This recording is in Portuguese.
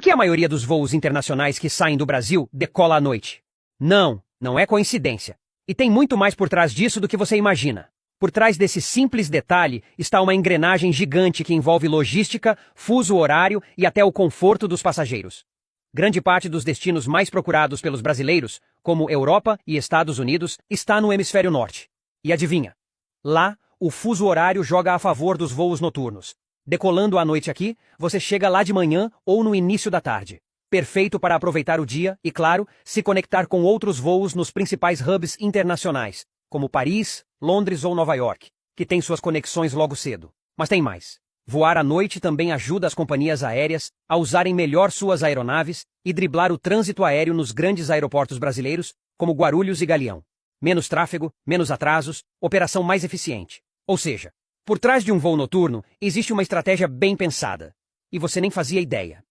que a maioria dos voos internacionais que saem do Brasil decola à noite? Não é coincidência. E tem muito mais por trás disso do que você imagina. Por trás desse simples detalhe está uma engrenagem gigante que envolve logística, fuso horário e até o conforto dos passageiros. Grande parte dos destinos mais procurados pelos brasileiros, como Europa e Estados Unidos, está no hemisfério norte. E adivinha? Lá, o fuso horário joga a favor dos voos noturnos. Decolando à noite aqui, você chega lá de manhã ou no início da tarde. Perfeito para aproveitar o dia e, claro, se conectar com outros voos nos principais hubs internacionais, como Paris, Londres ou Nova York, que têm suas conexões logo cedo. Mas tem mais. Voar à noite também ajuda as companhias aéreas a usarem melhor suas aeronaves e driblar o trânsito aéreo nos grandes aeroportos brasileiros, como Guarulhos e Galeão. Menos tráfego, menos atrasos, operação mais eficiente. Ou seja, por trás de um voo noturno existe uma estratégia bem pensada. E você nem fazia ideia.